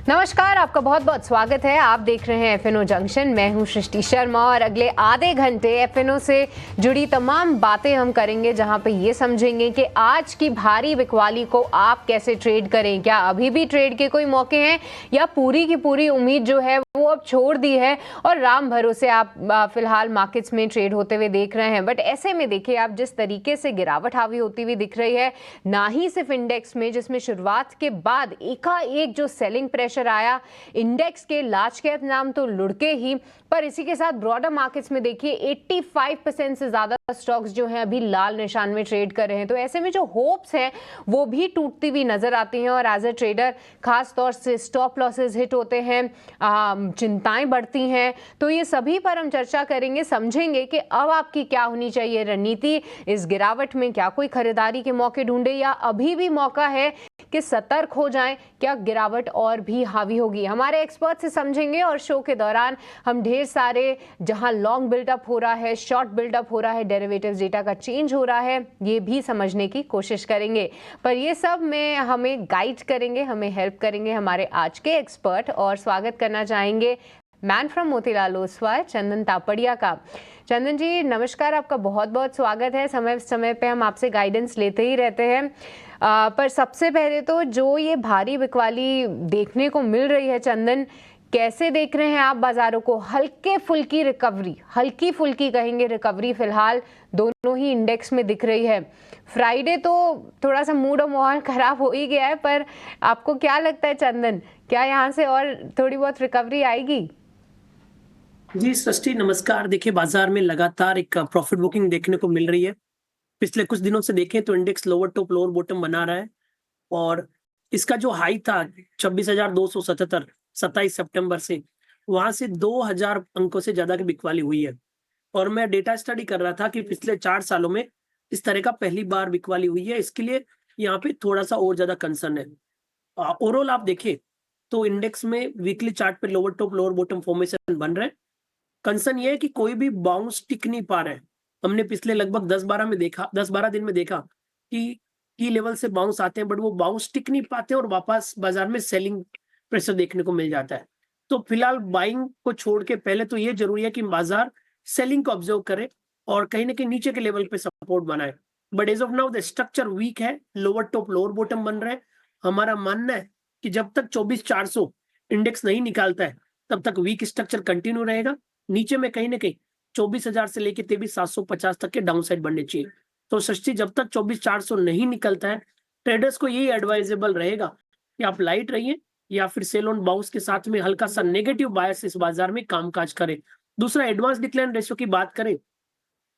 नमस्कार, आपका बहुत बहुत स्वागत है। आप देख रहे हैं एफएनओ जंक्शन। मैं हूं सृष्टि शर्मा और अगले आधे घंटे एफएनओ से जुड़ी तमाम बातें हम करेंगे, जहां पे ये समझेंगे कि आज की भारी बिकवाली को आप कैसे ट्रेड करें। क्या अभी भी ट्रेड के कोई मौके हैं या पूरी की पूरी उम्मीद जो है वो अब छोड़ दी है और राम भरोसे आप फिलहाल मार्केट्स में ट्रेड होते हुए देख रहे हैं। बट ऐसे में देखिए, आप जिस तरीके से गिरावट हावी होती हुई दिख रही है, ना ही सिर्फ इंडेक्स में, जिसमें शुरुआत के बाद एकाएक जो सेलिंग प्रेशर आया, इंडेक्स के लार्ज कैप नाम तो लुढ़के ही, पर इसी के साथ ब्रॉडर मार्केट्स में देखिए 85% से ज्यादा स्टॉक्स जो हैं अभी लाल निशान में ट्रेड कर रहे हैं। तो ऐसे में जो होप्स हैं वो भी टूटती हुई नजर आती हैं और एज ए ट्रेडर खास तौर से स्टॉप लॉसेस हिट होते हैं, चिंताएं बढ़ती हैं। तो ये सभी पर हम चर्चा करेंगे, समझेंगे कि अब आपकी क्या होनी चाहिए रणनीति इस गिरावट में। क्या कोई खरीदारी के मौके ढूंढे या अभी भी मौका है कि सतर्क हो जाएं? क्या गिरावट और भी हावी होगी? हमारे एक्सपर्ट से समझेंगे और शो के दौरान हम ढेर सारे, जहां लॉन्ग बिल्डअप हो रहा है, शॉर्ट बिल्डअप हो रहा है, डेरिवेटिव्स डेटा का चेंज हो रहा है, ये भी समझने की कोशिश करेंगे। पर ये सब में हमें गाइड करेंगे, हमें हेल्प करेंगे हमारे आज के एक्सपर्ट। और स्वागत करना चाहेंगे मैन फ्रॉम मोतीलाल ओसवाल, चंदन तापड़िया का। चंदन जी नमस्कार, आपका बहुत बहुत स्वागत है। समय समय पे हम आपसे गाइडेंस लेते ही रहते हैं। पर सबसे पहले तो जो ये भारी बिकवाली देखने को मिल रही है, चंदन कैसे देख रहे हैं आप बाजारों को? हल्के फुल्की रिकवरी, हल्की फुल्की कहेंगे रिकवरी फिलहाल दोनों ही इंडेक्स में दिख रही है। फ्राइडे तो थोड़ा सा मूड और माहौल खराब हो ही गया है, पर आपको क्या लगता है चंदन, क्या यहाँ से और थोड़ी बहुत रिकवरी आएगी? जी सृष्टि नमस्कार। देखिए, बाजार में लगातार एक प्रॉफिट बुकिंग देखने को मिल रही है। पिछले कुछ दिनों से देखें तो index lower top lower bottom बना रहा है और इसका जो हाई था 26,277 27 सितंबर से, वहां से 2,000 अंकों से ज्यादा की बिकवाली हुई है। और मैं डेटा स्टडी कर रहा था कि पिछले 4 सालों में इस तरह का पहली बार बिकवाली हुई है। इसके लिए यहाँ पे थोड़ा सा और ज्यादा कंसर्न है। ओवरऑल आप देखें तो इंडेक्स में वीकली चार्ट पे lower top lower bottom formation बन रहा है। कंसर्न ये है कि कोई भी बाउंस टिक नहीं पा रहा है। हमने पिछले लगभग 10-12 दिन में देखा कि की लेवल से बाउंस आते हैं, बट वो बाउंस टिक नहीं पाते और वापस बाजार में सेलिंग प्रेशर देखने को मिल जाता है। तो फिलहाल बाइंग को छोड़ के पहले तो ये जरूरी है कि बाजार सेलिंग को ऑब्जर्व करे और कहीं ना कहीं नीचे के लेवल पे सपोर्ट बनाए। But as of now the structure weak है, लोअर टॉप लोअर बॉटम बन रहे हैं। हमारा मानना है कि जब तक 24,400 इंडेक्स नहीं निकालता है तब तक वीक स्ट्रक्चर कंटिन्यू रहेगा। नीचे में कहीं ना कहीं 24,000 से लेकर 23,750 तक के डाउन साइड बनने चाहिए। तो सृष्टि जब तक 24,400 नहीं निकलता है, ट्रेडर्स को यही एडवाइजेबल रहेगा कि आप लाइट रहिए या फिर सेल ऑन बाउंस के साथ में हल्का सा नेगेटिव बायस इस बाजार में कामकाज करें। दूसरा, एडवांस डिक्लाइन रेशियो की बात करें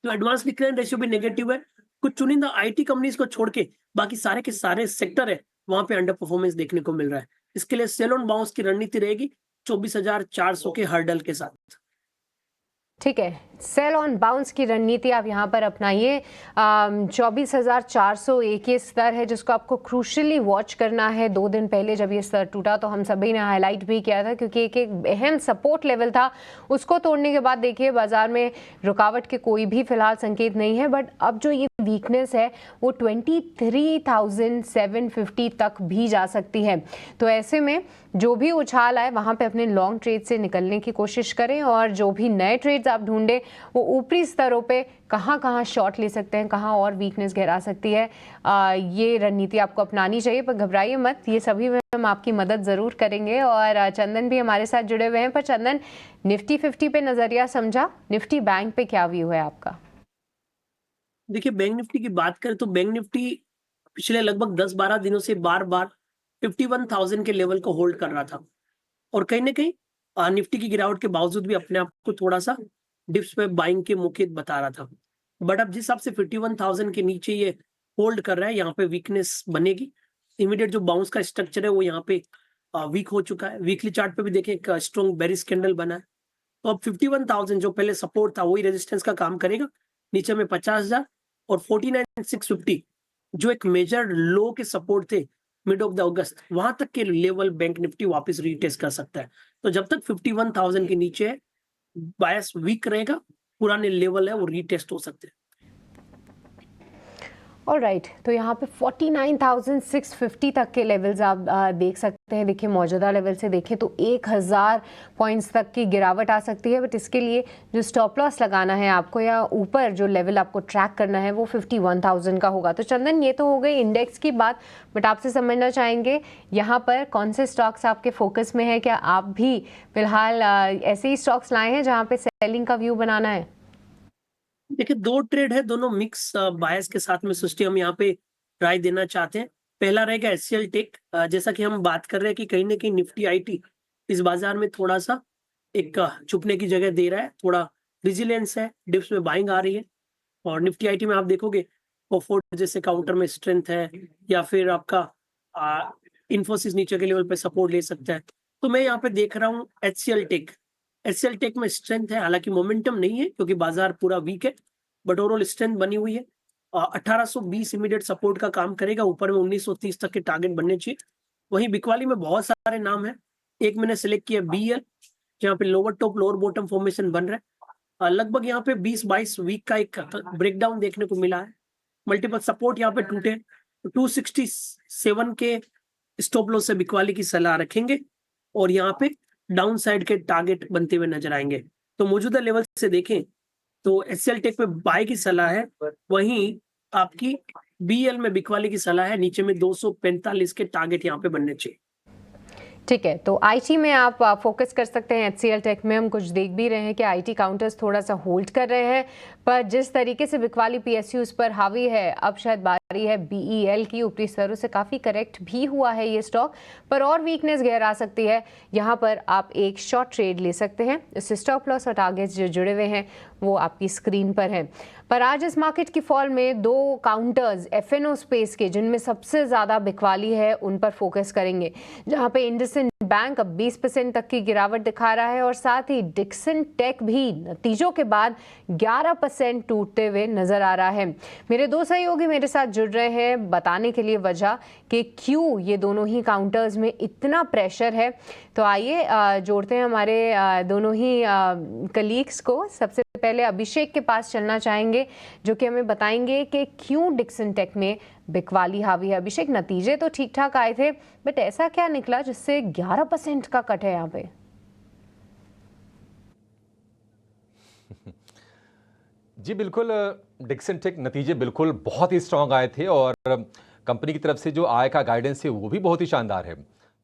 तो एडवांस डिक्लाइन रेशियो भी नेगेटिव है। कुछ चुनिंदा आईटी कंपनीज को छोड़ के बाकी सारे के सारे सेक्टर है वहां पे अंडर परफॉर्मेंस देखने को मिल रहा है। इसके लिए सेल ऑन बाउंस की रणनीति रहेगी 24,400 के हर्डल के साथ। ठीक है, सेल ऑन बाउंस की रणनीति आप यहाँ पर अपनाइए। 24,401 ये स्तर है जिसको आपको क्रूशली वॉच करना है। 2 दिन पहले जब ये स्तर टूटा तो हम सभी ने हाईलाइट भी किया था, क्योंकि एक अहम सपोर्ट लेवल था। उसको तोड़ने के बाद देखिए बाजार में रुकावट के कोई भी फिलहाल संकेत नहीं है। बट अब जो ये वीकनेस है वो 23,750 तक भी जा सकती है। तो ऐसे में जो भी उछाल आए वहां पे अपने लॉन्ग ट्रेड से निकलने की कोशिश करें और जो भी नए ट्रेड्स आप ढूंढें वो ऊपरी स्तरों पे कहां शॉर्ट ले सकते हैं, कहां और वीकनेस गहरा सकती है, ये रणनीति आपको अपनानी चाहिए। पर घबराइए मत, ये सभी में हम आपकी मदद जरूर करेंगे। और चंदन भी हमारे साथ जुड़े हुए हैं। पर चंदन, निफ्टी 50 पे नजरिया समझा, निफ्टी बैंक पे क्या व्यू है आपका? देखिए, बैंक निफ्टी की बात करें तो बैंक निफ्टी पिछले लगभग 10-12 दिनों से बार बार 51,000 के लेवल को होल्ड कर रहा था और कहीं ना कहीं निफ्टी की गिरावट के बावजूद भी अपने आप को थोड़ा सा डिप्स पे बाइंग के मौके बता रहा था। बट अब जिस हिसाब से 51,000 के नीचे ये होल्ड कर रहा है, यहाँ पे वीकनेस बनेगी। इमीडिएट जो बाउंस का स्ट्रक्चर है वो यहाँ पे वीक हो चुका है। वीकली चार्ट पे भी देखें एक स्ट्रॉन्ग बेरिश कैंडल बना है। तो अब 51,000 जो पहले सपोर्ट था वही रेजिस्टेंस का काम करेगा। नीचे में 50,000 और 49,650 जो एक मेजर लो के सपोर्ट थे मिड ऑफ द अगस्त, वहां तक के लेवल बैंक निफ्टी वापस रीटेस्ट कर सकता है। तो जब तक 51,000 के नीचे है, बायस वीक रहेगा, पुराने लेवल है वो रीटेस्ट हो सकते हैं। ऑलराइट, तो यहाँ पे 49,650 तक के लेवल्स आप देख सकते हैं। देखिए मौजूदा लेवल से देखें तो 1000 पॉइंट्स तक की गिरावट आ सकती है, बट इसके लिए जो स्टॉप लॉस लगाना है आपको या ऊपर जो लेवल आपको ट्रैक करना है वो 51,000 का होगा। तो चंदन, ये तो हो गई इंडेक्स की बात, बट आपसे समझना चाहेंगे यहाँ पर कौन से स्टॉक्स आपके फोकस में है? क्या आप भी फिलहाल ऐसे ही स्टॉक्स लाए हैं जहाँ पे सेलिंग का व्यू बनाना है? देखिए, 2 ट्रेड है, दोनों मिक्स बायस के साथ में सृष्टि हम यहाँ पे राय देना चाहते हैं। पहला रहेगा एचसीएल टेक। जैसा कि हम बात कर रहे हैं कि कहीं न कहीं निफ्टी आईटी इस बाजार में थोड़ा-सा एक छुपने की जगह दे रहा है, थोड़ा रेजिलियंस है, डिप्स में बाइंग आ रही है। और निफ्टी आईटी में आप देखोगे कोफोर्ट जैसे काउंटर में स्ट्रेंथ है, या फिर आपका इन्फोसिस नीचे के लेवल पे सपोर्ट ले सकता है। तो मैं यहाँ पे देख रहा हूँ एचसीएल टेक। एचसीएल टेक में स्ट्रेंथ है, हालांकि मोमेंटम नहीं है क्योंकि बाजार पूरा वीक है, बट ओवरऑल स्ट्रेंथ बनी हुई है। 1820 इमीडिएट सपोर्ट का काम करेगा, ऊपर में 1930 तक के टारगेट बनने चाहिए। वहीं बिकवाली में बहुत सारे नाम है। एक मैंने सेलेक्ट किया बीएल, जहाँ पे lower top lower bottom formation बन रहा है। लगभग यहाँ पे 20-22 वीक का एक ब्रेकडाउन देखने को मिला है। मल्टीपल सपोर्ट यहाँ पे टूटे, 267 के स्टॉप लॉस से बिकवाली की सलाह रखेंगे और यहाँ पे डाउन साइड के टारगेट बनते हुए नजर आएंगे। तो मौजूदा लेवल से देखें तो एचसीएल टेक में बाय की सलाह है, वहीं आपकी बीएल में बिकवाली की सलाह है। नीचे में 245 के टारगेट यहाँ पे बनने चाहिए। ठीक है, तो आईटी में आप फोकस कर सकते हैं। एचसीएल टेक में हम कुछ देख भी रहे हैं कि आईटी काउंटर्स थोड़ा सा होल्ड कर रहे हैं, पर जिस तरीके से बिकवाली पीएसयूज पर हावी है, अब शायद बारी है बीईएल की। ऊपरी स्तरों से काफ़ी करेक्ट भी हुआ है ये स्टॉक, पर और वीकनेस गहरा सकती है। यहाँ पर आप एक शॉर्ट ट्रेड ले सकते हैं। इससे स्टॉप लॉस और टारगेट्स जो जुड़े हुए हैं वो आपकी स्क्रीन पर हैं। पर आज इस मार्केट की फॉल में 2 काउंटर्स एफएनओ स्पेस के, जिनमें सबसे ज़्यादा बिकवाली है, उन पर फोकस करेंगे, जहाँ पे इंडसइंड बैंक अब 20% तक की गिरावट दिखा रहा है और साथ ही डिक्सन टेक भी नतीजों के बाद 11% टूटते हुए नजर आ रहा है। मेरे 2 सहयोगी मेरे साथ जुड़ रहे हैं बताने के लिए वजह कि क्यों ये दोनों ही काउंटर्स में इतना प्रेशर है। तो आइए जोड़ते हैं हमारे दोनों ही कलीग्स को। सबसे पहले अभिषेक के पास चलना चाहेंगे, जो कि हमें बताएंगे कि क्यों डिक्सन टेक में बिकवाली हावी है। अभिषेक, नतीजे तो ठीक ठाक आए थे, बट ऐसा क्या निकला जिससे 11% का कट है यहाँ पे? जी बिल्कुल, डिक्सन टेक नतीजे बिल्कुल बहुत ही स्ट्रांग आए थे और कंपनी की तरफ से जो आय का गाइडेंस है वो भी बहुत ही शानदार है।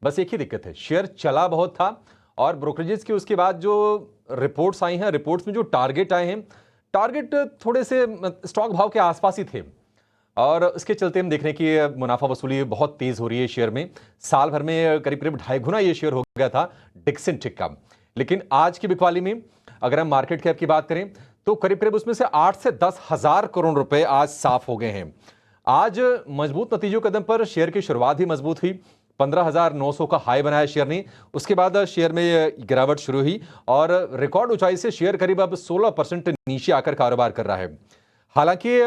बस एक ही दिक्कत है, शेयर चला बहुत था और ब्रोकरेजेस के उसके बाद जो रिपोर्ट्स आई हैं, रिपोर्ट्स में जो टारगेट आए हैं, टारगेट थोड़े से स्टॉक भाव के आसपास ही थे और उसके चलते हम देख रहे हैं कि मुनाफा वसूली बहुत तेज हो रही है शेयर में। साल भर में करीब करीब 2.5 गुना ये शेयर हो गया था डिक्सन टेक का। लेकिन आज की बिकवाली में अगर हम मार्केट कैप की बात करें तो करीब करीब उसमें से 8 से 10 हजार करोड़ रुपए आज साफ हो गए हैं। आज मजबूत नतीजों के दम पर शेयर की शुरुआत ही मजबूत हुई। 15,900 का हाई बनाया शेयर ने, उसके बाद शेयर में गिरावट शुरू हुई और रिकॉर्ड ऊंचाई से शेयर करीब अब 16% नीचे आकर कारोबार कर रहा है। हालांकि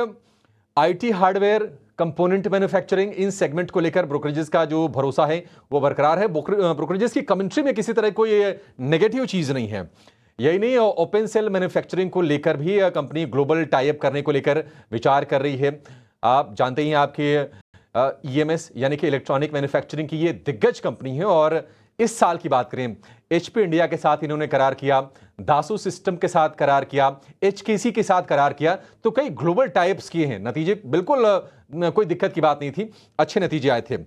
IT hardware, component manufacturing, in segment को लेकर ब्रोकरेजेस का जो भरोसा है वो बरकरार है। ब्रोकरेजेस की कमेंट्री में किसी तरह कोई नेगेटिव चीज नहीं है। यही नहीं, ओपन सेल मैन्युफैक्चरिंग को लेकर भी कंपनी ग्लोबल टाई अप करने को लेकर विचार कर रही है। आप जानते ही आपके ईएमएस यानी कि इलेक्ट्रॉनिक मैन्युफैक्चरिंग की ये दिग्गज कंपनी है और इस साल की बात करें एचपी इंडिया के साथ इन्होंने करार किया, दासू सिस्टम के साथ करार किया, एचकेसी के साथ करार किया, तो कई ग्लोबल टाइप्स किए हैं। नतीजे बिल्कुल कोई दिक्कत की बात नहीं थी, अच्छे नतीजे आए थे।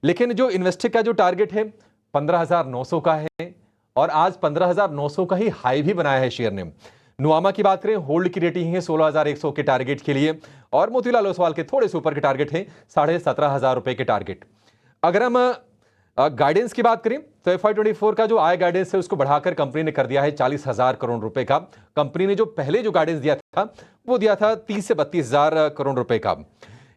लेकिन जो इन्वेस्टर का जो टारगेट है 15,900 का है और आज 15,900 का ही हाई भी बनाया है शेयर ने। नुआमा की बात करें, होल्ड की रेटिंग है 16,100 के टारगेट के लिए और मोतीलाल ओसवाल के थोड़े से ऊपर के टारगेट है 17,500 रुपए के टारगेट। अगर हम गाइडेंस की बात करें तो FY24 का जो आय गाइडेंस है उसको बढ़ाकर कंपनी ने कर दिया है 40,000 करोड़ रुपए का। कंपनी ने जो पहले जो गाइडेंस दिया था वो दिया था 30 से 32,000 करोड़ रुपए का।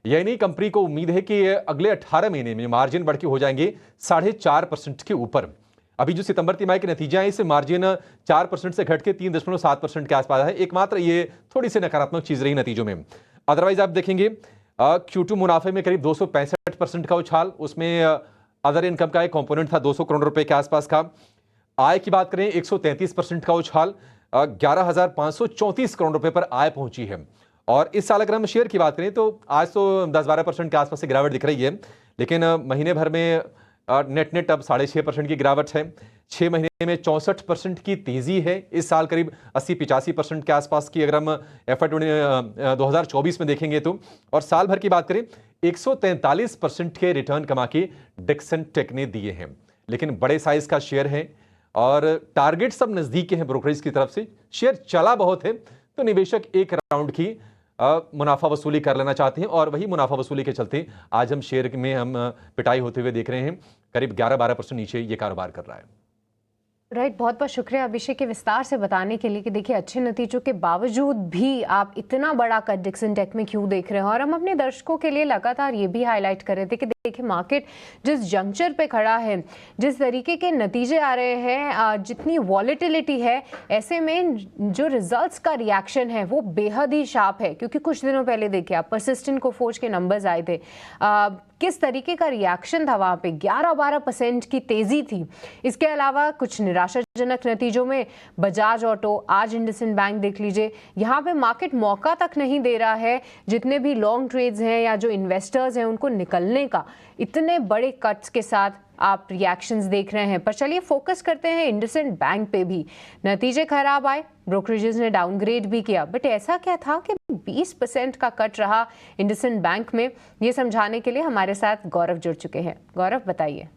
यही नहीं, कंपनी को उम्मीद है कि अगले 18 महीने में मार्जिन बढ़ के हो जाएंगे 4.5% के ऊपर। अभी जो सितंबर तिमाही के नतीजे हैं इससे मार्जिन 4% से घट के 3.7% के आसपास है। एकमात्र ये थोड़ी सी नकारात्मक चीज रही नतीजों में। अदरवाइज आप देखेंगे Q2 मुनाफे में करीब 265% का उछाल, उसमें अदर इनकम का एक कंपोनेंट था 200 करोड़ रुपए के आसपास का। आय की बात करें 133% का उछाल, 11,534 करोड़ रुपए पर आय पहुंची है और इस साल अगर हम शेयर की बात करें तो आज तो 10-12% के आसपास से गिरावट दिख रही है, लेकिन महीने भर में नेट अब 6.5% की गिरावट है। 6 महीने में 64% की तेजी है। इस साल करीब 80-85% के आसपास की अगर हम FY 2024 में देखेंगे तो, और साल भर की बात करें 143% के रिटर्न कमा के डिक्सन टेक ने दिए हैं। लेकिन बड़े साइज का शेयर है और टारगेट सब नजदीक हैं ब्रोकरेज की तरफ से। शेयर चला बहुत है तो निवेशक एक राउंड की मुनाफा वसूली कर लेना चाहते हैं और वही मुनाफा वसूली के चलते आज हम शेयर में हम पिटाई होते हुए देख रहे हैं। करीब 11-12% नीचे ये कारोबार कर रहा है। राइट, बहुत बहुत शुक्रिया अभिषेक के विस्तार से बताने के लिए कि देखिए अच्छे नतीजों के बावजूद भी आप इतना बड़ा कट डिक्सन टेक में क्यों देख रहे हैं। और हम अपने दर्शकों के लिए लगातार ये भी हाईलाइट कर रहे थे कि देखिए मार्केट जिस जंक्चर पे खड़ा है, जिस तरीके के नतीजे आ रहे हैं, जितनी वॉलेटिलिटी है, ऐसे में जो रिजल्ट्स का रिएक्शन है वो बेहद ही शार्प है। क्योंकि कुछ दिनों पहले देखिए आप परसिस्टेंट कोफोर्ज के नंबर्स आए थे, किस तरीके का रिएक्शन था वहाँ पे, 11-12% की तेजी थी। इसके अलावा कुछ निराशाजनक नतीजों में बजाज ऑटो, आज इंडसइंड बैंक देख लीजिए, यहाँ पे मार्केट मौका तक नहीं दे रहा है जितने भी लॉन्ग ट्रेड्स हैं या जो इन्वेस्टर्स हैं उनको निकलने का। इतने बड़े कट्स के साथ आप रिएक्शंस देख रहे हैं। पर चलिए फोकस करते हैं इंडसइंड बैंक पे भी। नतीजे खराब आए, ब्रोकरेजेस ने डाउनग्रेड भी किया, बट ऐसा क्या था कि 20% का कट रहा इंडसइंड बैंक में? ये समझाने के लिए हमारे साथ गौरव जुड़ चुके हैं। गौरव बताइए।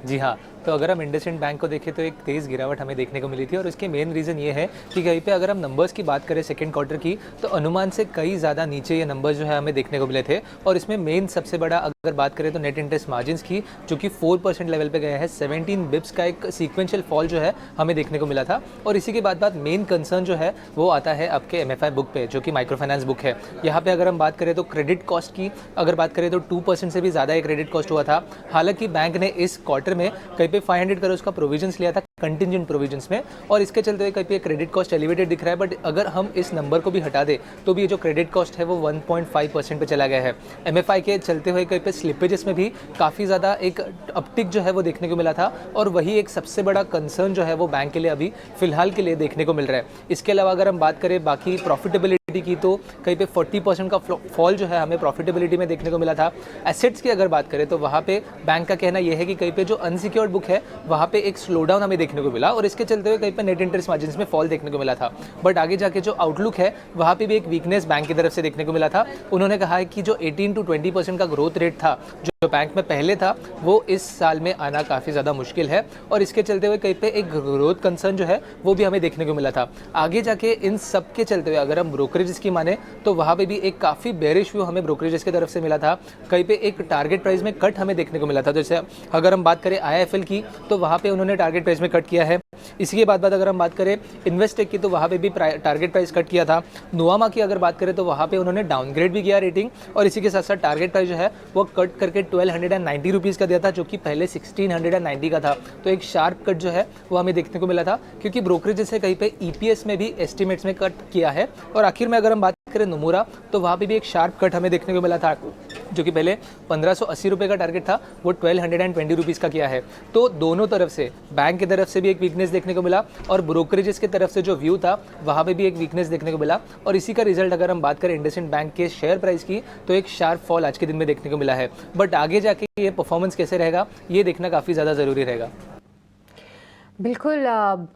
जी हाँ, तो अगर हम इंडसइंड बैंक को देखें तो एक तेज़ गिरावट हमें देखने को मिली थी और इसके मेन रीज़न ये है कि कहीं पे अगर हम नंबर्स की बात करें सेकंड क्वार्टर की तो अनुमान से कई ज़्यादा नीचे ये नंबर्स जो है हमें देखने को मिले थे। और इसमें मेन सबसे बड़ा अगर बात करें तो नेट इंटरेस्ट मार्जिन्स की, जो कि 4% लेवल पे गया है। 17 बिप्स का एक सीक्वेंशियल फॉल जो है हमें देखने को मिला था। और इसी के बाद मेन कंसर्न जो है वो आता है आपके MFI बुक पे, जो कि माइक्रो फाइनेंस बुक है। यहाँ पे अगर हम बात करें तो क्रेडिट कॉस्ट की अगर बात करें तो 2% से भी ज़्यादा क्रेडिट कॉस्ट हुआ था। हालांकि बैंक ने इस क्वार्टर में कहीं पे 500 करोड़ का प्रोविजंस लिया था कंटिजेंट प्रोविजंस में, और इसके चलते हुए कहीं पे क्रेडिट कॉस्ट एलिवेटेड दिख रहा है। बट अगर हम इस नंबर को भी हटा दें तो भी ये जो क्रेडिट कॉस्ट है वो 1.5% पे चला गया है। MFI के चलते हुए कहीं पे स्लिपेजेस में भी काफ़ी ज़्यादा एक अपटिक जो है वो देखने को मिला था, और वही एक सबसे बड़ा कंसर्न जो है वो बैंक के लिए अभी फिलहाल के लिए देखने को मिल रहा है। इसके अलावा अगर हम बात करें बाकी प्रॉफिटेबिलिटी की तो कहीं पे 40% का फॉल जो है हमें प्रॉफिटेबिलिटी में देखने को मिला था। एसेट्स की अगर बात करें तो वहाँ पे बैंक का कहना यह है कि कहीं पे जो अनसिक्योर्ड बुक है वहाँ पे एक स्लो डाउन हमें देखने को मिला, और इसके चलते हुए कहीं पे नेट इंटरेस्ट मार्जिन्स में फॉल देखने को मिला था। बट आगे जाके जो आउटलुक है वहाँ पे भी एक वीकनेस बैंक की तरफ से देखने को मिला था। उन्होंने कहा है कि जो 18 to 20% का ग्रोथ रेट था जो बैंक में पहले था वो इस साल में आना काफ़ी ज़्यादा मुश्किल है, और इसके चलते हुए कहीं पे एक ग्रोथ कंसर्न जो है वो भी हमें देखने को मिला था। आगे जाके इन सब के चलते हुए अगर हम ब्रोकरेजेस की माने तो वहाँ पे भी एक काफ़ी बेरिश व्यू हमें ब्रोकरेजेस की तरफ से मिला था। कहीं पे एक टारगेट प्राइस में कट हमें देखने को मिला था। जैसे अगर हम बात करें IIFL की तो वहाँ पे उन्होंने टारगेट प्राइस में कट किया है। इसी के बाद अगर हम बात करें इन्वेस्टेक की तो वहाँ पे भी टारगेट प्राइस कट किया था। नुआमा की अगर बात करें तो वहाँ पे उन्होंने डाउनग्रेड भी किया रेटिंग, और इसी के साथ साथ टारगेट प्राइस जो है वो कट करके 1290 रुपीज़ का दिया था, जो कि पहले 1690 का था। तो एक शार्प कट जो है वो हमें देखने को मिला था, क्योंकि ब्रोकरेज से कहीं पे EPS में भी एस्टिमेट्स में कट किया है। और आखिर में अगर हम बात करें नोमुरा तो वहाँ पे भी एक शार्प कट हमें देखने को मिला था, जो कि पहले 1580 रुपये का टारगेट था वो 1220 रुपीज़ का किया है। तो दोनों तरफ से बैंक की तरफ से भी एक वीकनेस देखने को मिला और ब्रोकरेजेस की तरफ से जो व्यू था वहाँ पे भी एक वीकनेस देखने को मिला, और इसी का रिजल्ट अगर हम बात करें इंडसइंड बैंक के शेयर प्राइस की तो एक शार्प फॉल आज के दिन में देखने को मिला है। बट आगे जाके ये परफॉर्मेंस कैसे रहेगा ये देखना काफ़ी ज़्यादा ज़रूरी रहेगा। बिल्कुल,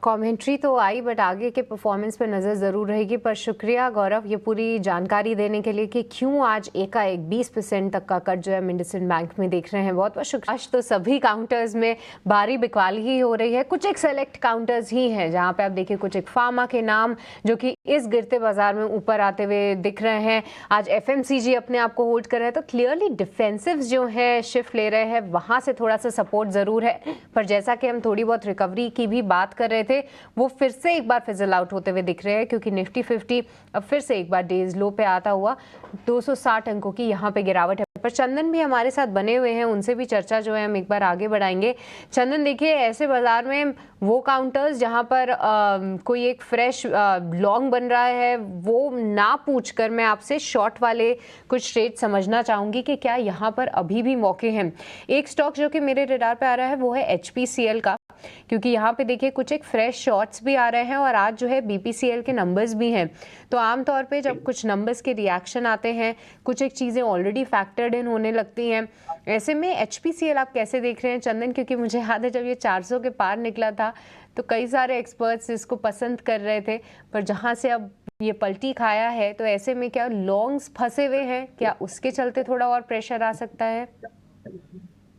कमेंट्री तो आई बट आगे के परफॉर्मेंस पर नज़र ज़रूर रहेगी। पर शुक्रिया गौरव ये पूरी जानकारी देने के लिए कि क्यों आज एकाएक 20% तक का कट जो है इंडसइंड बैंक में देख रहे हैं। बहुत बहुत शुक्रिया। आज तो सभी काउंटर्स में भारी बिकवाली ही हो रही है। कुछ एक सेलेक्ट काउंटर्स ही हैं जहाँ पे आप देखिए कुछ एक फार्मा के नाम जो कि इस गिरते बाजार में ऊपर आते हुए दिख रहे हैं। आज FMCG अपने आप को होल्ड कर रहे हैं, तो क्लियरली डिफेंसिव जो है शिफ्ट ले रहे हैं, वहाँ से थोड़ा सा सपोर्ट ज़रूर है। पर जैसा कि हम थोड़ी बहुत रिकवरी की भी बात कर रहे थे वो फिर से एक बार फिजल आउट होते हुए दिख रहे हैं, क्योंकि निफ्टी 50 अब फिर से एक बार डेज लो पे आता हुआ 260 अंकों की यहाँ पे गिरावट है। पर चंदन भी हमारे साथ बने हुए हैं, उनसे भी चर्चा जो है हम एक बार आगे बढ़ाएंगे। चंदन देखिए, ऐसे बाजार में वो काउंटर्स जहाँ पर कोई एक फ्रेश लॉन्ग बन रहा है वो ना पूछकर मैं आपसे शॉर्ट वाले कुछ ट्रेड समझना चाहूँगी कि क्या यहाँ पर अभी भी मौके हैं। एक स्टॉक जो कि मेरे रडार पे आ रहा है वो है HPCL का। क्योंकि यहाँ पे देखिए कुछ एक फ्रेश शॉर्ट्स भी आ रहे हैं और आज जो है BPCL के नंबर्स भी हैं। तो आमतौर पे जब कुछ नंबर्स के रिएक्शन आते हैं, कुछ एक चीज़ें ऑलरेडी फैक्टर्ड इन होने लगती हैं, ऐसे में HPCL आप कैसे देख रहे हैं चंदन? क्योंकि मुझे याद है जब ये 400 के पार निकला था तो कई सारे एक्सपर्ट्स इसको पसंद कर रहे थे, पर जहाँ से अब ये पलटी खाया है तो ऐसे में क्या लॉन्ग्स फंसे हुए हैं, क्या उसके चलते थोड़ा और प्रेशर आ सकता है?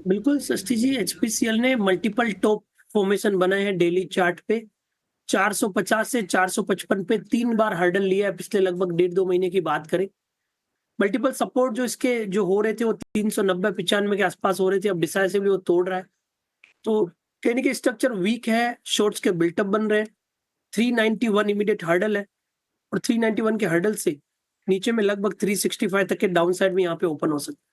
बिल्कुल सृष्टि जी, HPCL ने मल्टीपल टॉप फॉर्मेशन बनाए हैं डेली चार्ट पे। 450 से 455 पे 3 बार हर्डल लिया है पिछले लगभग 1.5-2 महीने की बात करें। मल्टीपल सपोर्ट जो इसके जो हो रहे थे वो 390-95 के आसपास हो रहे थे, अब डिसाइसिवली वो तोड़ रहा है। तो कहने के स्ट्रक्चर वीक है, शॉर्ट्स के बिल्टअप बन रहे हैं। 391 इमीडिएट हर्डल है और 391 के हर्डल से नीचे में लगभग 365 तक के डाउन साइड में यहाँ पे ओपन हो सकता है।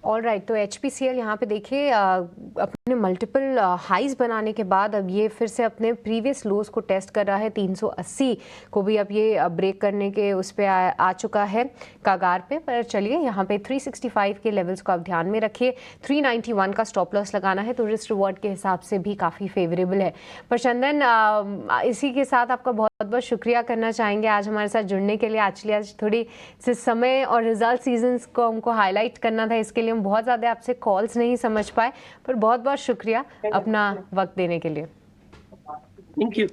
ऑल राइट, तो HPCL यहाँ पे देखिए अपने मल्टीपल हाइज बनाने के बाद अब ये फिर से अपने प्रीवियस लोज को टेस्ट कर रहा है। 380 को भी अब ये ब्रेक करने के उस पे आ चुका है कागार पे। पर चलिए यहाँ पे 365 के लेवल्स को आप ध्यान में रखिए। 391 का स्टॉप लॉस लगाना है तो रिस्क रिवॉर्ड के हिसाब से भी काफ़ी फेवरेबल है। पर चंदन, इसी के साथ आपका बहुत बहुत शुक्रिया करना चाहेंगे आज हमारे साथ जुड़ने के लिए। एक्चुअली आज थोड़ी से समय और रिजल्ट सीजन्स को हमको हाईलाइट करना था, इसके लिए हम बहुत ज़्यादा आपसे कॉल्स नहीं समझ पाए, पर बहुत बहुत शुक्रिया अपना वक्त देने के लिए। Thank you.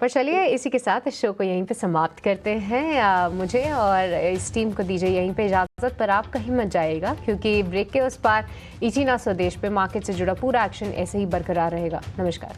पर चलिए इसी के साथ इस शो को यहीं पे समाप्त करते हैं। मुझे और इस टीम को दीजिए यहीं पे इजाज़त, पर आप कहीं मत जाइएगा क्योंकि ब्रेक के उस पार इचिना स्वदेश पे मार्केट से जुड़ा पूरा एक्शन ऐसे ही बरकरार रहेगा। नमस्कार।